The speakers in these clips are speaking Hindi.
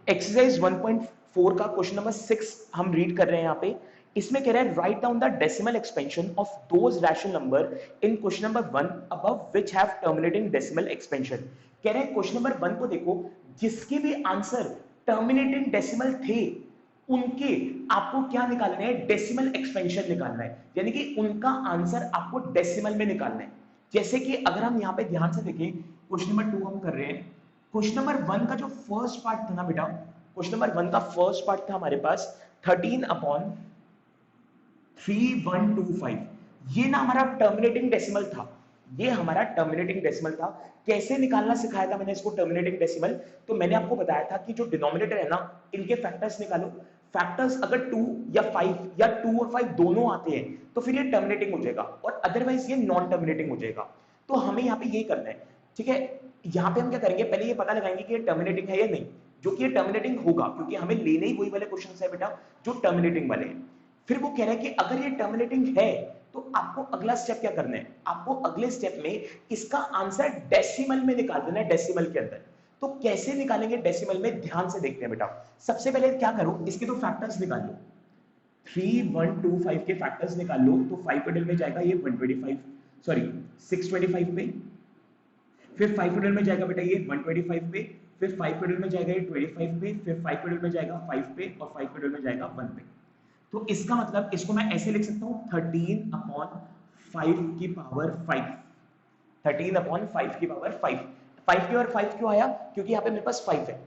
एक्सरसाइज 1.4 का क्वेश्चन नंबर 6 हम रीड कर रहे हैं यहाँ पे। इसमें कह रहा है write down the decimal expansion of those rational number in question number 1 above which have terminating decimal expansion. कह रहे हैं क्वेश्चन नंबर 1 को देखो, जिसके भी आंसर टर्मिनेटिंग डेसिमल थे उनके आपको क्या निकालना है, डेसिमल एक्सपेंशन निकालना है, यानी कि उनका आंसर आपको डेसिमल में निकालना है। जैसे कि अगर हम यहाँ पे ध्यान से देखें, क्वेश्चन नंबर 2 हम कर रहे हैं। क्वेश्चन नंबर 1 का जो फर्स्ट पार्ट था ना बेटा, क्वेश्चन नंबर 1 का फर्स्ट पार्ट था हमारे पास 13/3125। ये ना हमारा टर्मिनेटिंग डेसिमल था, ये हमारा टर्मिनेटिंग डेसिमल था। कैसे निकालना सिखाया था मैंने इसको टर्मिनेटिंग डेसिमल, तो मैंने आपको बताया था कि जो डिनोमिनेटर है ना, इनके फैक्टर्स निकालो। फैक्टर्स अगर 2 या 5 या 2 और 5 दोनों आते हैं तो फिर ये टर्मिनेटिंग हो जाएगा, और अदरवाइज ये नॉन टर्मिनेटिंग हो जाएगा। तो हमें यहाँ पे यही करना है, ठीक है। यहाँ पे हम क्या करेंगे, पहले ये पता लगाएंगे कि ये टर्मिनेटिंग है या नहीं, जो कि ये टर्मिनेटिंग होगा, क्योंकि हमें लेने ही वही वाले क्वेश्चन है बेटा जो टर्मिनेटिंग वाले हैं। फिर वो कह रहा है कि अगर ये टर्मिनेटिंग है तो आपको अगला स्टेप क्या करना है, आपको अगले स्टेप में इसका आंसर डेसिमल में निकाल देना है, डेसिमल के अंदर। तो कैसे निकालेंगे डेसिमल में, ध्यान से देखते हैं बेटा। सबसे पहले क्या करो, इसके तो फैक्टर्स निकाल लो। 3125 के फैक्टर्स निकाल लो, तो 5 पे में जाएगा ये 125, सॉरी 625 पे, फिर 5 में जाएगा बेटा ये 125 पे, फिर 5 में जाएगा ये 25 पे, फिर 5 में जाएगा 5 पे, और 5 में जाएगा 1 पे। तो इसका मतलब इसको मैं ऐसे लिख सकता हूं 13/5 की पावर 5, 13/5 की पावर 5। 5 की पावर 5 क्यों आया, क्योंकि यहां पे मेरे पास 5 है।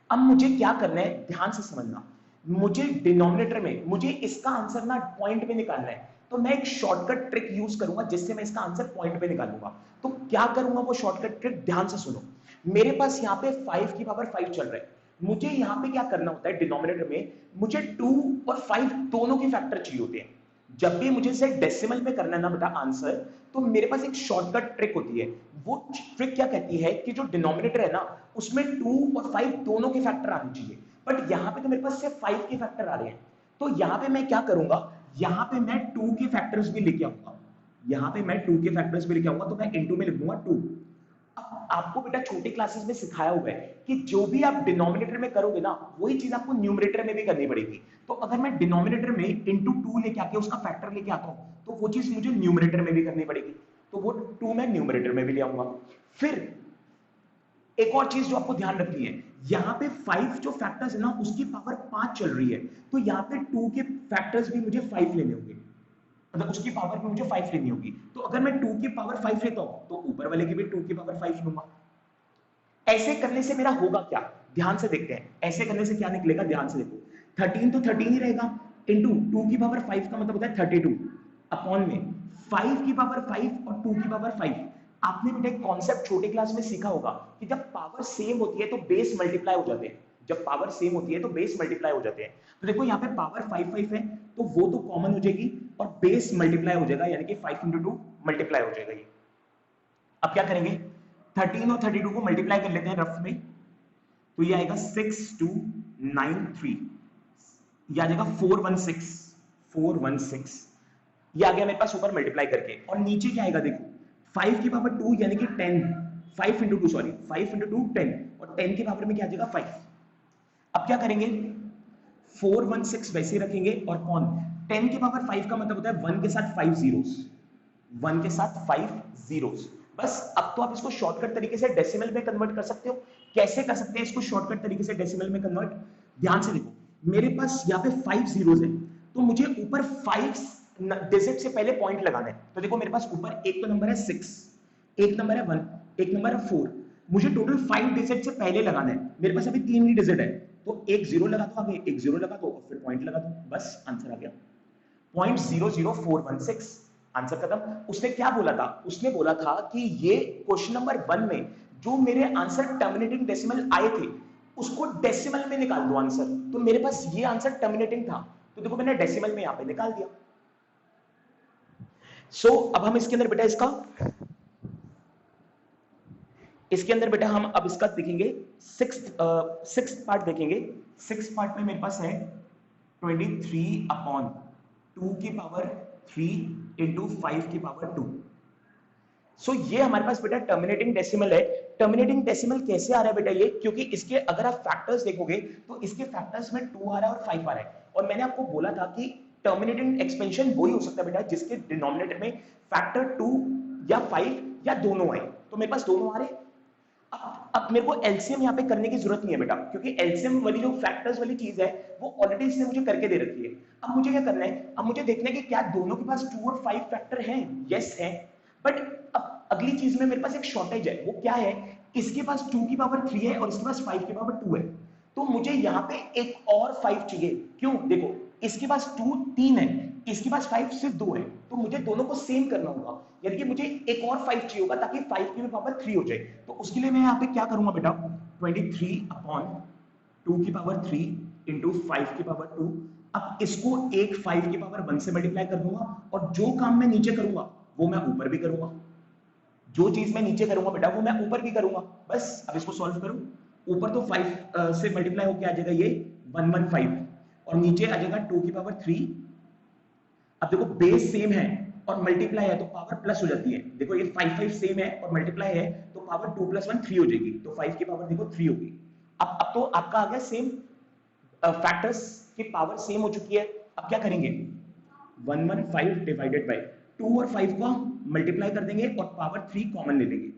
अब मुझे क्या करना है, ध्यान से समझना, मुझे डिनोमिनेटर में मुझे इसका आंसर ना पॉइंट पे निकालना है। तो मैं एक शॉर्टकट ट्रिक यूज करूंगा जिससे मैं इसका आंसर पॉइंट पे निकालूंगा। तो क्या करूंगा वो शॉर्टकट ट्रिक, ध्यान से सुनो। मेरे पास यहाँ पे 5 की पावर 5 चल रहा है, मुझे यहाँ पे क्या करना होता है डिनोमिनेटर में, मुझे 2 और 5 दोनों के फैक्टर चाहिए होते हैं। जब भी मुझे इसे डेसिमल में करना है ना बेटा आंसर, तो मेरे पास एक शॉर्टकट ट्रिक होती है। वो ट्रिक क्या कहती है कि जो डिनोमिनेटर है ना, उसमें 2 और 5 दोनों के फैक्टर आने चाहिए, बट यहां पे तो मेरे पास सिर्फ 5 के फैक्टर आ रहे हैं। तो यहां पे मैं क्या करूंगा, यहां पे मैं 2 के फैक्टर्स भी लेके आऊंगा, यहां पे मैं 2 के फैक्टर्स भी लेके आऊंगा, तो मैं इनटू में लिख दूंगा 2। आपको बेटा छोटे क्लासेस में सिखाया हुआ है कि जो भी आप डिनोमिनेटर में करोगे ना, वही चीज आपको न्यूमरेटर में भी करनी पड़ेगी। तो अगर मैं डिनोमिनेटर में इंटू 2 लेके आके उसका फैक्टर लेके आता हूं, तो वो चीज मुझे न्यूमरेटर में भी करनी पड़ेगी। तो वो 2 मैं न्यूमरेटर में भी ले आऊंगा। फिर एक और चीज जो आपको ध्यान रखनी है, यहां पे 5 जो फैक्टर्स है ना, उसकी पावर 5 चल रही है, तो यहां पे 2 के फैक्टर्स भी मुझे 5 लेने होंगे, मतलब उसकी पावर भी मुझे 5 लेनी होगी। तो अगर मैं 2 की पावर 5 लेता हूं, तो ऊपर वाले की भी 2 की पावर 5 लूंगा। ऐसे करने से मेरा होगा क्या, ध्यान से देखते हैं, ऐसे करने से क्या निकलेगा, ध्यान से देखो। 13 तो 13 ही रहेगा, इंटू 2 की पावर 5 का मतलब होता है 32, अपॉन में 5 की पावर 5 और 2 की पावर 5। आपने बेटा एक कॉन्सेप्ट छोटे क्लास में सीखा होगा कि जब पावर सेम होती है तो बेस मल्टीप्लाई हो जाते हैं, जब पावर सेम होती है तो बेस मल्टीप्लाई हो जाते हैं। तो देखो यहाँ पे पावर 5 5 है, तो वो तो कॉमन हो जाएगी और बेस मल्टीप्लाई हो जाएगा, यानी कि 5 इंटू 2 मल्टीप्लाई हो जाएगा ये। अब क्या करेंगे, 13 और 32 को मल्टीप्लाई कर लेते हैं रफ में, तो ये आएगा 6293, ये आ जाएगा 416, 416, ये आ गया मेरे पास ऊपर मल्टीप्लाई करके। और नीचे क्या आएगा देखो, 5 की पावर 2 यानी कि 10, 5 इंटू 2 सॉरी 5 इंटू 2 10, और 10 की पावर में क्या आ जाएगा 5। अब क्या करेंगे, 416 वैसे ही रखेंगे, और कौन, 10 की पावर 5 का मतलब होता है 1 के साथ 5 जीरोस, 1 के साथ 5 जीरोस। बस अब तो आप इसको शॉर्टकट तरीके से डेसिमल में कन्वर्ट कर सकते हो। कैसे कर सकते हैं इसको शॉर्टकट तरीके से डेसिमल में कन्वर्ट, ध्यान से देखो। मेरे पास यहाँ पे 5 जीरोस है, तो मुझे ऊपर 5 डिजिट से पहले पॉइंट लगाना है। तो देखो मेरे पास ऊपर एक तो नंबर है 6, एक नंबर है 1, एक नंबर है 4, मुझे टोटल 5 डिजिट से पहले लगाना है। मेरे पास अभी 3 ही डिजिट है, तो एक जीरो लगा दो आगे, एक जीरो लगा दो और फिर पॉइंट लगा दो, बस आंसर आ गया 0.00416, आंसर खत्म। उसने क्या बोला था, उसने बोला था कि ये क्वेश्चन नंबर 1 में जो मेरे आंसर टर्मिनेटिंग डेसिमल आए थे उसको डेसिमल में निकाल दो आंसर। तो मेरे पास ये आंसर टर्मिनेटिंग था, तो देखो मैंने डेसिमल में यहां पे निकाल दिया। अब हम इसके अंदर बेटा इसके अंदर बेटा हम अब इसका देखेंगे सिक्स पार्ट देखेंगे। सिक्स पार्ट में मेरे पास है 23/2 की पावर 3 इंटू 5 की पावर 2। ये हमारे पास बेटा टर्मिनेटिंग डेसिमल है टर्मिनेटिंग डेसिमल कैसे आ रहा है बेटा ये, क्योंकि इसके अगर आप फैक्टर्स देखोगे तो इसके फैक्टर्स में 2 आ रहा है और 5 आ रहा है, और मैंने आपको बोला था कि टर्मिनेटिंग एक्सपेंशन वही हो सकता है बेटा जिसके डिनोमिनेटर में फैक्टर 2 या 5 या दोनों आए। तो मेरे पास दोनों आ रहे हैं। अब मेरे को एलसीएम यहाँ पे करने की जरूरत नहीं है बेटा, क्योंकि एलसीएम वाली जो फैक्टर्स वाली चीज है वो ऑलरेडी इसने मुझे करके दे रखी है। अब मुझे क्या करना है, अब मुझे देखना है कि क्या दोनों के पास 2 और 5 फैक्टर हैं। यस है, बट अब अगली चीज में मेरे पास एक शॉर्टेज है। वो क्या है, इसके पास 2 की पावर 3 है और इसके पास 5 की पावर 2 है, तो मुझे यहाँ पे एक और 5 चाहिए। क्यों, देखो इसके पास 2 3 है, इसके पास 5 सिर्फ 2 है, तो मुझे दोनों को सेम करना होगा, यानी कि मुझे एक और 5 चाहिए होगा ताकि 5 की पावर 3 हो जाए। तो उसके लिए मैं यहाँ पे क्या करूंगा बेटा, 23 अपॉन 2 की पावर 3 इंटू 5 की पावर 2। अब इसको एक 5 की पावर 1 से मल्टीप्लाई कर दूंगा, और जो काम मैं नीचे करूंगा वो मैं ऊपर भी करूंगा। जो चीज मैं नीचे करूंगा बेटा वो मैं ऊपर भी करूंगा। बस अब इसको सॉल्व करूं, ऊपर तो 5 से मल्टीप्लाई होकर आ जाएगा ये 115, और नीचे आ जाएगा 2 की पावर 3। अब देखो बेस सेम है और मल्टीप्लाई है तो पावर प्लस हो जाती है। देखो ये 5 5 सेम है और मल्टीप्लाई है तो पावर 2 + 1 3 हो जाएगी, तो 5 की पावर देखो 3 होगी। अब तो आपका आ गया सेम, फैक्टर्स की पावर सेम हो चुकी है। अब क्या करेंगे, 115 डिवाइडेड बाय 2 और 5 को मल्टीप्लाई कर देंगे और पावर 3 कॉमन ले लेंगे,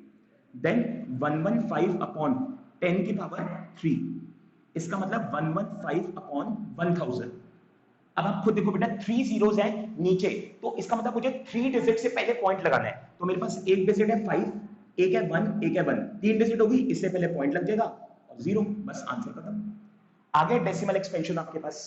देन 115 अपॉन 10 की पावर 3, इसका मतलब 115 अपॉन 1000। अब आप खुद देखो बेटा 3 जीरोस हैं नीचे, तो इसका मतलब मुझे 3 डिजिट से पहले पॉइंट लगाना है। तो मेरे पास एक डिजिट है 5, एक है 1, एक है 1, 3 डिजिट होगी, इससे पहले पॉइंट लग जाएगा और 0, बस आंसर खत्म। आगे डेसिमल एक्सपेंशन आपके पास।